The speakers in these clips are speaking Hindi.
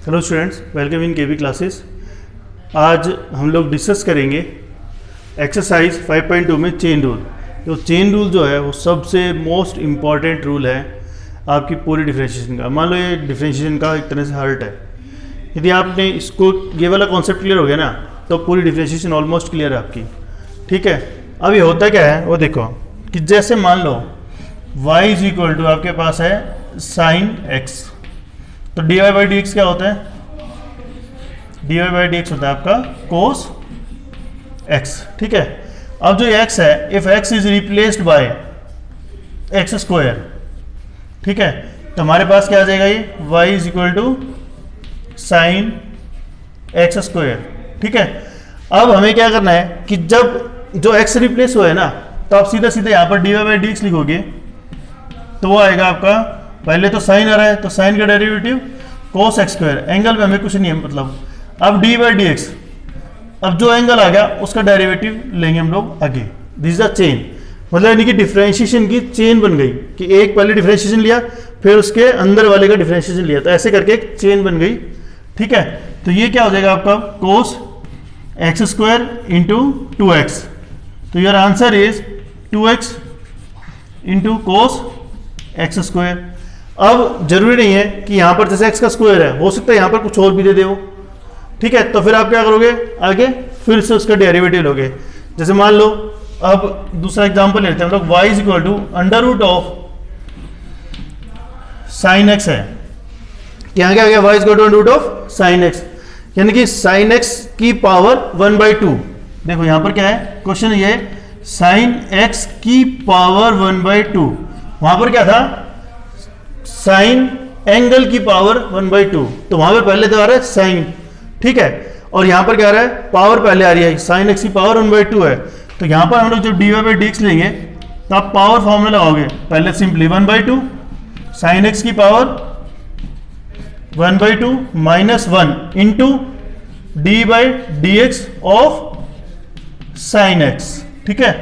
Hello students, welcome in KV classes. आज हम लोग डिस्कस करेंगे एक्सरसाइज 5.2 में चेन रूल। तो चेन रूल जो है वो सबसे मोस्ट इम्पॉर्टेंट रूल है आपकी पूरी डिफरेंशिएशन का। मान लो ये डिफरेंशिएशन का एक तरह से हार्ट है। यदि आपने इसको ये वाला कॉन्सेप्ट क्लियर हो गया ना, तो पूरी डिफरेंशिएशन ऑलमोस्ट क्लियर है आपकी। ठीक है, अब ये होता क्या है वो देखो कि जैसे मान लो y इज इक्वल टू आपके पास है साइन x, तो dy बाई डी एक्स क्या होता है? dy बाई डी एक्स होता है आपका कोस x। ठीक है, अब जो x है, if x is replaced by x square, ठीक है, तो हमारे पास क्या आ जाएगा? ये y is equal to sine x square. ठीक है, अब हमें क्या करना है कि जब जो x रिप्लेस हुआ है ना, तो आप सीधा सीधा यहाँ पर dy बाई डी एक्स लिखोगे तो वो आएगा आपका, पहले तो साइन आ रहा है तो साइन का derivative cos x square, angle में हमें कुछ नहीं है मतलब। अब डी बाई डी एक्स, अब जो एंगल आ गया उसका डेरिवेटिव लेंगे हम लोग आगे। दिस इज द चेन, मतलब यानी कि डिफरेंशिएशन की चेन बन गई कि एक पहले डिफरेंशिएशन लिया फिर उसके अंदर वाले का डिफरेंशिएशन लिया, तो ऐसे करके एक चेन बन गई। ठीक है, तो ये क्या हो जाएगा आपका cos x square into 2x। तो your answer is 2x into cos x square. अब जरूरी नहीं है कि यहां पर जैसे x का स्क्वायर है, हो सकता है यहां पर कुछ और भी दे दे वो। ठीक है, तो फिर आप क्या करोगे आगे, फिर से उसका डेरिवेटिव लोगे। जैसे मान लो अब दूसरा एग्जांपल लेते हैं हम लोग, y is equal to under root of sine x है। यहाँ क्या आ गया? y is equal to under root of sine x, यानी कि साइन x की पावर 1/2। देखो यहां पर क्या है, क्वेश्चन ये साइन x की पावर 1/2। वहां पर क्या था? साइन एंगल की पावर 1/2, तो वहां पर पहले तो आ रहा है साइन। ठीक है, और यहां पर क्या आ रहा है? पावर पहले आ रही है, साइन x की पावर 1/2 है। तो यहां पर हम लोग जब dy बाई डी एक्स लेंगे तो आप पावर फॉर्मूला लगाओगे, पहले सिंपली 1/2 साइन x की power 1/2 minus 1 into d by d x of sine x। ठीक है,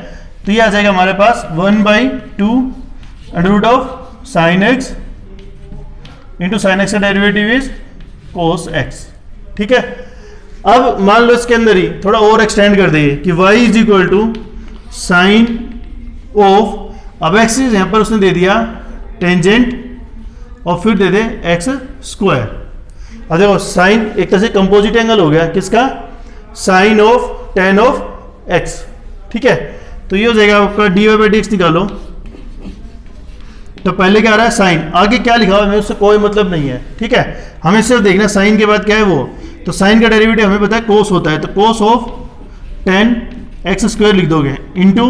तो ये आ जाएगा हमारे पास 1/2 under root of sine x into sine x का डेरिवेटिव इज कोस एक्स। ठीक है, अब मान लो इसके अंदर ही थोड़ा और एक्सटेंड कर देंगे कि y is equal to sine of, अब x यहां पर उसने दे दिया टेंजेंट और फिर दे दे एक्स स्क्वायर। अब देखो साइन एक तरह से कंपोजिट एंगल हो गया किसका? Sine of tan of x. ठीक है, तो ये हो जाएगा आपका d y by d x. निकालो तो पहले क्या आ रहा है? साइन, आगे क्या लिखा हुआ है हमें उससे कोई मतलब नहीं है। ठीक है, हमें सिर्फ देखना साइन के बाद क्या है वो, तो साइन का डेरिवेटिव हमें पता है कोस होता है, तो कोस ऑफ 10x स्क्वायर लिख दोगे इंटू,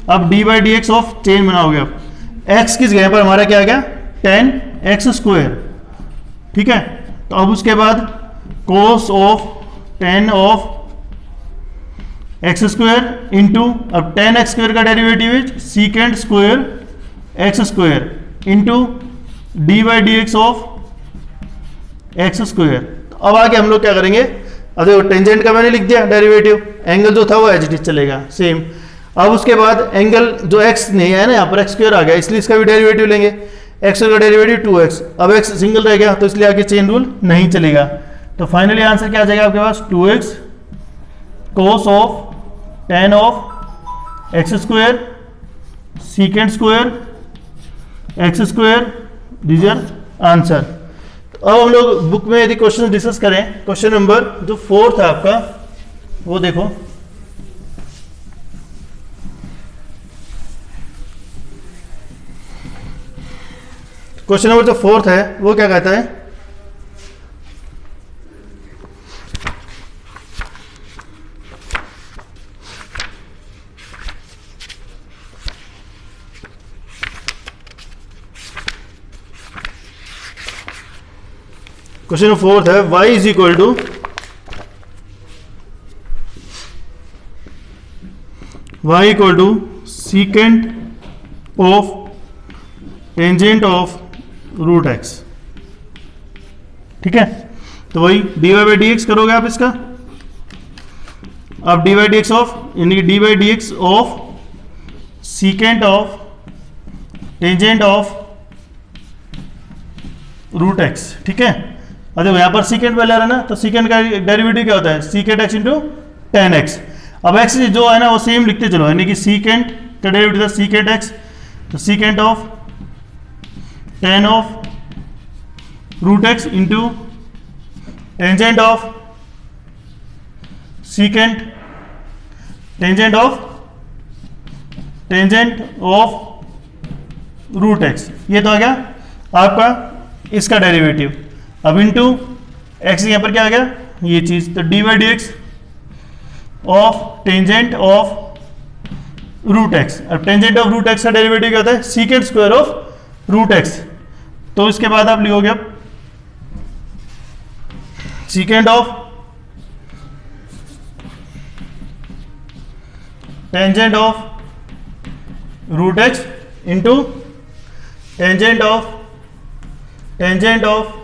अब D by d x of chain बनाओगे। अब x किस जगह पर हमारा क्या आ गया? 10x square. ठीक है, तो अब उसके बाद कोस of 10 of x square into, अब 10x स्क्वायर का derivative is सीकेंड square x square into d by d x of x square. तो अब आगे हम लोग क्या करेंगे? अब देखो टेंजेंट का मैंने लिख दिया डेरिवेटिव, एंगल जो था वो एज इट इज चलेगा सेम। अब उसके बाद एंगल जो x नहीं है ना, यहाँ पर एक्स स्क्वायर आ गया, इसलिए इसका भी डेरिवेटिव लेंगे। एक्स का डेरिवेटिव 2x, अब x सिंगल रह गया तो इसलिए आगे चेन रूल नहीं चलेगा। तो फाइनली आंसर क्या आ जाएगा आपके पास? 2x cos of 10 of x square secant square x square, this are answer. तो अब हम लोग बुक में यदि क्वेश्चन डिस्कस करें, क्वेश्चन नंबर जो 4 था आपका वो देखो। क्वेश्चन नंबर जो 4 है वो क्या कहता है? क्वेश्चन 4 है y is equal to secant of tangent of root x। ठीक है, तो वही d y by d x करोगे आप इसका। अब d y d x of, यानी कि d y d x of secant of tangent of root x. ठीक है, अब देखो यहाँ पर सीकेंट पहले आ रहा है ना, तो सीकेंट का डेरिवेटिव क्या होता है, secant x into ten x. अब एक्स जो है ना वो सेम लिखते चलो, यानी कि सीकेंट का डेरिवेटिव था सीकेंट एक्स, तो secant of tan of root x into tangent of secant tangent of root x, ये तो आ गया आपका इसका डेरिवेटिव। अब इंटू एक्स यहाँ पर क्या आ गया ये चीज, तो d by d x of tangent of root x. अब टेंजेंट ऑफ रूट एक्स का डेरिवेटिव क्या होता है, secant square of root x. तो इसके बाद आप लिखोगे अब secant of tangent of root x into tangent of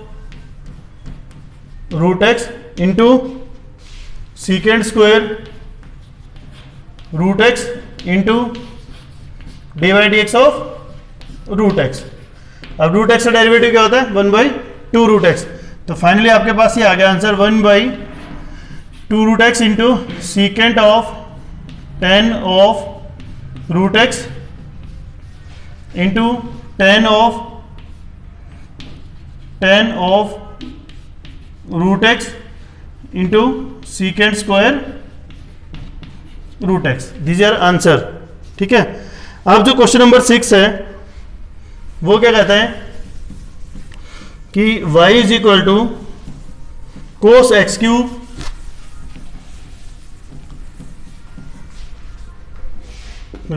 root x into secant square root x into d by d x of root x. अब रूट एक्स का डेरिवेटिव क्या होता है, 1/2 रूट एक्स। तो फाइनली आपके पास ये आ गया answer 1/2 root x into secant of 10 of root x into 10 of root x into secant square root x. These are answer. ठीक है, अब जो क्वेश्चन नंबर 6 है वो क्या कहता है कि y is equal to cos x cube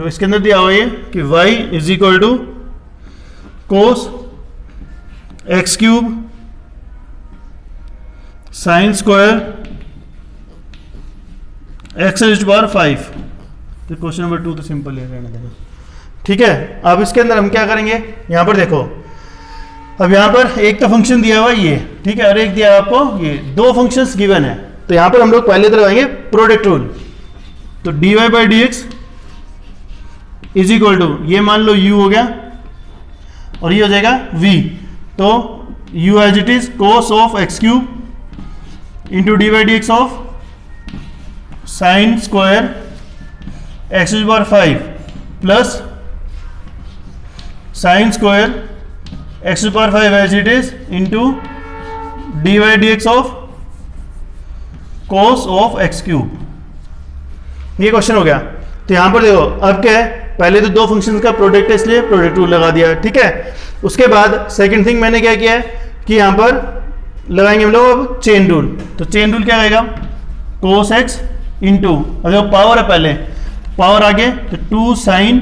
इसके अंदर दिया हुआ है कि y is equal to cos x cube sine square x raise to power 5। तो क्वेश्चन नंबर 2 तो सिंपल है, रहने देना। ठीक है, अब इसके अंदर हम क्या करेंगे, यहां पर देखो, अब यहां पर एक तो फंक्शन दिया हुआ ये, ठीक है, और एक दिया आपको ये, दो फंक्शंस गिवन है। तो यहां पर हम लोग पहले तो लगाएंगे प्रोडक्ट रूल। तो d y by d x is equal to, ये मान लो u हो गया और ये हो जाएगा v। तो u as it is cos of x cube into d by d x of sine square x to power 5 plus sine square x to power 5 as it is into d by d x of cos of x cube. ये क्वेश्चन हो गया। तो यहां पर देखो अब क्या है, पहले तो दो फंक्शंस का प्रोडक्ट है इसलिए प्रोडक्ट रूल लगा दिया, ठीक है। उसके बाद सेकंड थिंग मैंने क्या किया है कि यहां पर लगाएंगे हम लोग अब चेन रूल। तो चेन रूल क्या आएगा, कोस एक्स इंटू, अगर पावर है पहले पावर आगे तो 2 साइन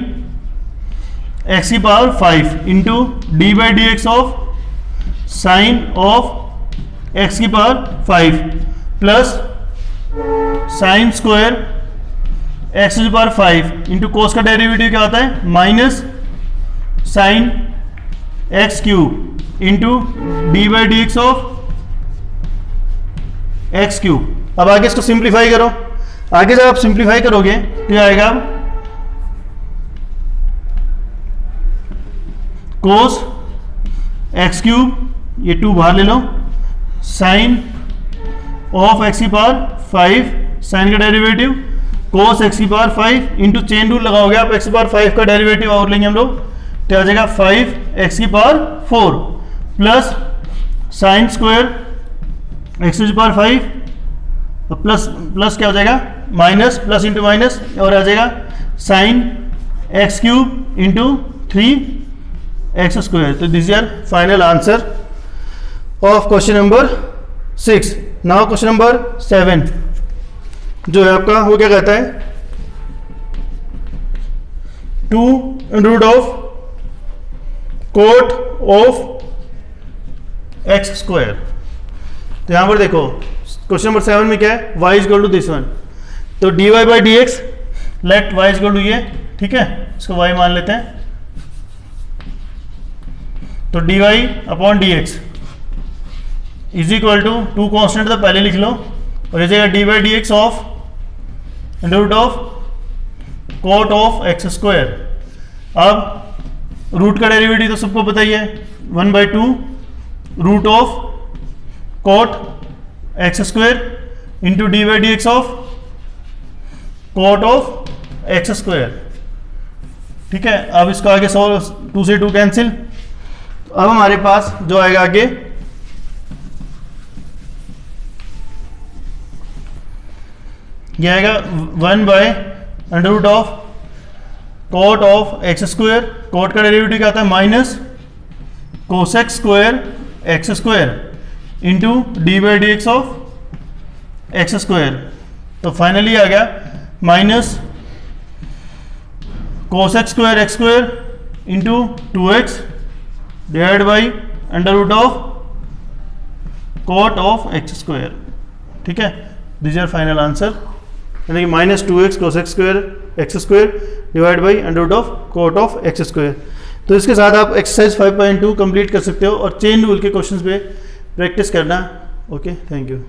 एक्स की power 5 into d by d x of sine of x की power 5 plus sine square x की पावर 5 इंटू कोस का डेरिवेटिव क्या होता है, minus sine x cube into d by d x of x cube. अब आगे इसको सिंप्लीफाई करो, आगे जब आप सिंप्लीफाई करोगे तो क्या आएगा, कोस एक्स क्यूब, ये 2 बाहर ले लो, साइन ऑफ एक्स की पावर 5, साइन का डेरिवेटिव कोस एक्स की पावर 5 इंटू चेन रूल लगाओगे आप, एक्स की पावर 5 का डेरिवेटिव और लेंगे हम लोग, तो आ जाएगा 5 एक्स की power 4 plus sine square x की पावर 5 प्लस प्लस क्या हो जाएगा, माइनस, प्लस इंटू माइनस, और आ जाएगा sine x cube into 3 x square. तो this is your final answer of question number 6। Now question number 7 जो है आपका वो क्या कहता है, 2 of cot of x square. तो यहां पर देखो क्वेश्चन नंबर 7 में क्या है, y is equal to this one. तो d y by d x, let y is equal to ये, ठीक है, इसको y मान लेते हैं। तो d y upon d x is equal to 2 constant तो पहले लिख लो, और ये जाएगा d by d x of root of cot of x square. अब रूट का डेरिवेटिव तो सबको पता ही है, 1/2 root of cot x square into d by d x of cot of x square. ठीक है, अब इसको आगे सॉल्व, 2 से 2 कैंसिल। अब हमारे पास जो आएगा आगे ये आएगा 1 by under root of cot of x square. Cot का डेरिवेटिव क्या आता है? Minus cosec square x square into d by d x of x square. तो फाइनली आ गया minus cosec square x square into 2x divide by under root of cot of x square. ठीक है, दिस आर फाइनल आंसर, यानी कि minus 2x cosec square x square divide by under root of cot of x square. तो इसके साथ आप एक्सरसाइज 5.2 कंप्लीट कर सकते हो और चेन रूल के क्वेश्चंस पे प्रैक्टिस करना। Okay, thank you.